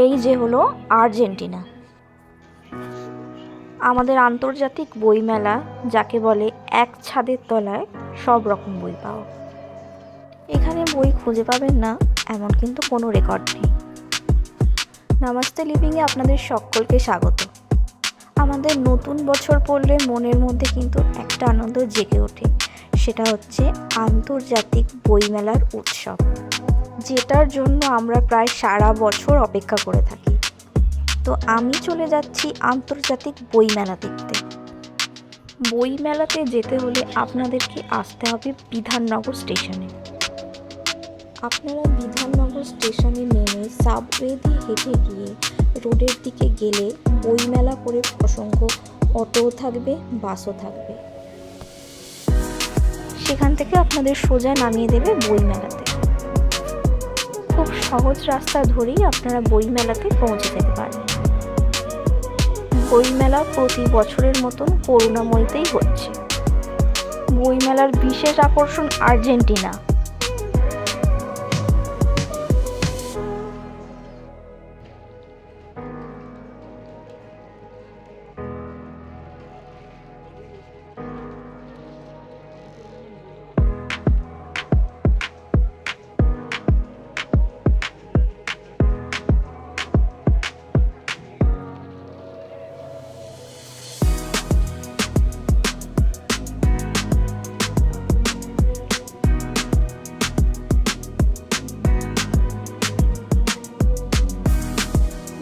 এই যে হলো আর্জেন্টিনা, আমাদের আন্তর্জাতিক বইমেলা, যাকে বলে এক ছাদের তলায় সব রকম বই পাওয়া। এখানে বই খুঁজে পাবেন না এমন কিন্তু কোনো রেকর্ড নেই। নামাস্তে লিভিংয়ে আপনাদের সকলকে স্বাগত। আমাদের নতুন বছর পড়লে মনের মধ্যে কিন্তু একটা আনন্দ জেগে ওঠে, সেটা হচ্ছে আন্তর্জাতিক বইমেলার উৎসব, যেটার জন্য আমরা প্রায় সারা বছর অপেক্ষা করে থাকি। তো আমি চলে যাচ্ছি আন্তর্জাতিক বইমেলা দেখতে। বইমেলাতে যেতে হলে আপনাদেরকে আসতে হবে বিধাননগর স্টেশনে। আপনারা বিধাননগর স্টেশনে নেমে সাবওয়ে দিয়ে হেঁটে গিয়ে রোডের দিকে গেলে বইমেলা করে অসংখ্য অটোও থাকবে, বাসও থাকবে। সেখান থেকে আপনাদের সোজা নামিয়ে দেবে বইমেলাতে। খুব সহজ রাস্তা ধরেই আপনারা বইমেলাতে পৌঁছে যেতে পারেন। বইমেলা প্রতি বছরের মতন করুণাময়ীতেই হচ্ছে। বইমেলার বিশেষ আকর্ষণ আর্জেন্টিনা।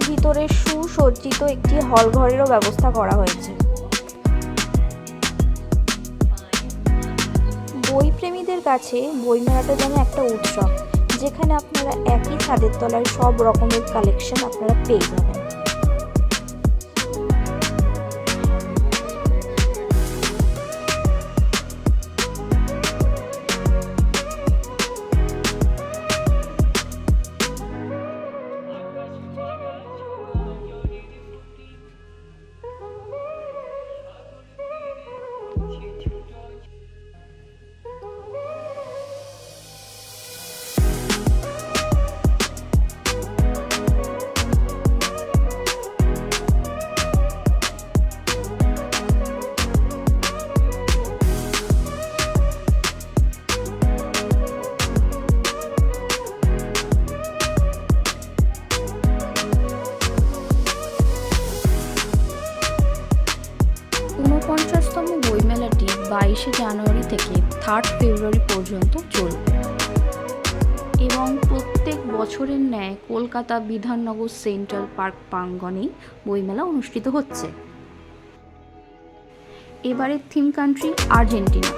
ভিতরে সুসজ্জিত একটি হল ঘরেরও ব্যবস্থা করা হয়েছে। বইপ্রেমীদের কাছে বইমেলাটা যেন একটা উৎসব, যেখানে আপনারা একই ছাদের তলায় সব রকমের কালেকশন আপনারা পেয়ে যাবেন। ঊনপঞ্চাশতম বইমেলাটি 22শে জানুয়ারি থেকে 3 ফেব্রুয়ারি পর্যন্ত চলবে এবং প্রত্যেক বছরের ন্যায় কলকাতা বিধাননগর সেন্ট্রাল পার্ক প্রাঙ্গণেই বইমেলা অনুষ্ঠিত হচ্ছে। এবারের থিম কান্ট্রি আর্জেন্টিনা।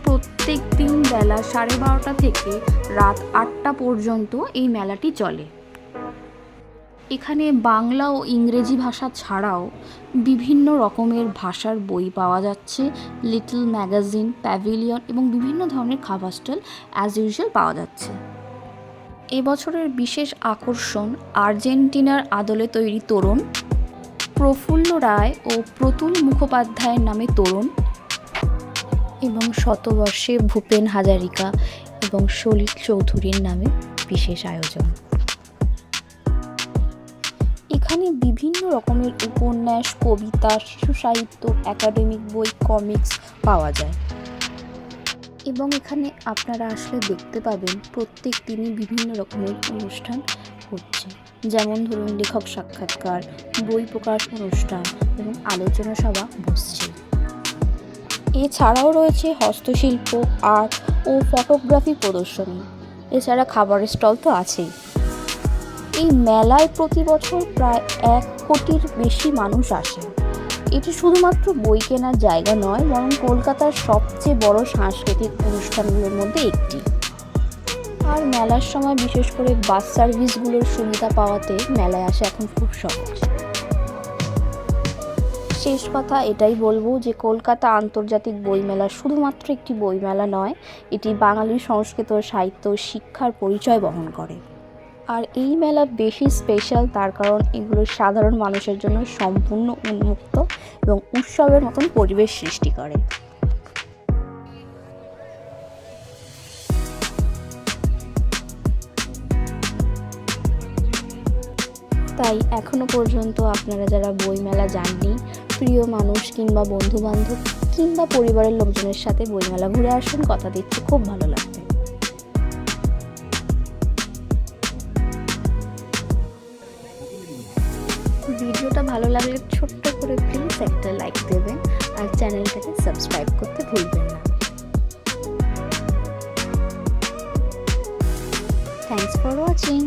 প্রত্যেক দিন বেলা 12:30 থেকে রাত 8টা পর্যন্ত এই মেলাটি চলে। এখানে বাংলা ও ইংরেজি ভাষা ছাড়াও বিভিন্ন রকমের ভাষার বই পাওয়া যাচ্ছে। লিটল ম্যাগাজিন, প্যাভিলিয়ন এবং বিভিন্ন ধরনের খাবার স্টল অ্যাজ ইউজুয়াল পাওয়া যাচ্ছে। এবছরের বিশেষ আকর্ষণ আর্জেন্টিনার আদলে তৈরি তোরণ, প্রফুল্ল রায় ও প্রতুল মুখোপাধ্যায়ের নামে তোরণ এবং শতবর্ষে ভূপেন হাজারিকা এবং সলিল চৌধুরীর নামে বিশেষ আয়োজন। এখানে বিভিন্ন রকমের উপন্যাস, কবিতা, শিশু সাহিত্য, একাডেমিক বই, কমিক্স পাওয়া যায় এবং এখানে আপনারা আসলে দেখতে পাবেন প্রত্যেক দিনই বিভিন্ন রকমের অনুষ্ঠান হচ্ছে, যেমন ধরুন লেখক সাক্ষাৎকার, বই প্রকাশ অনুষ্ঠান এবং আলোচনা সভা বসছে। এছাড়াও রয়েছে হস্তশিল্প, আর্ট ও ফটোগ্রাফি প্রদর্শনী। এছাড়া খাবারের স্টল তো আছেই। এই মেলায় প্রতি বছর প্রায় 1 কোটির বেশি মানুষ আসে। এটি শুধুমাত্র বই কেনার জায়গা নয়, বরং কলকাতার সবচেয়ে বড় সাংস্কৃতিক অনুষ্ঠানগুলোর মধ্যে একটি। আর মেলার সময় বিশেষ করে বাস সার্ভিসগুলোর সুবিধা পাওয়াতে মেলায় আসা এখন খুব সহজ। শেষ কথা এটাই বলবো যে কলকাতা আন্তর্জাতিক বইমেলা শুধুমাত্র একটি বইমেলা নয়, এটি বাঙালির সংস্কৃত, সাহিত্য, শিক্ষার পরিচয় বহন করে। আর এই মেলা বেশি স্পেশাল তার কারণ এগুলো সাধারণ মানুষের জন্য সম্পূর্ণ উন্মুক্ত এবং উৎসবের মতন পরিবেশ সৃষ্টি করে। তাই এখনও পর্যন্ত আপনারা যারা বইমেলা যাননি, প্রিয় মানুষ কিংবা বন্ধুবান্ধব কিংবা পরিবারের লোকজনের সাথে বইমেলা ঘুরে আসুন, কথা দিচ্ছি খুব ভালো লাগবে। ভিডিওটা ভালো লাগলে ছোট্ট করে প্লিজ একটা লাইক দেবেন আর চ্যানেলটাকে সাবস্ক্রাইব করতে ভুলবেন না। Thanks for watching.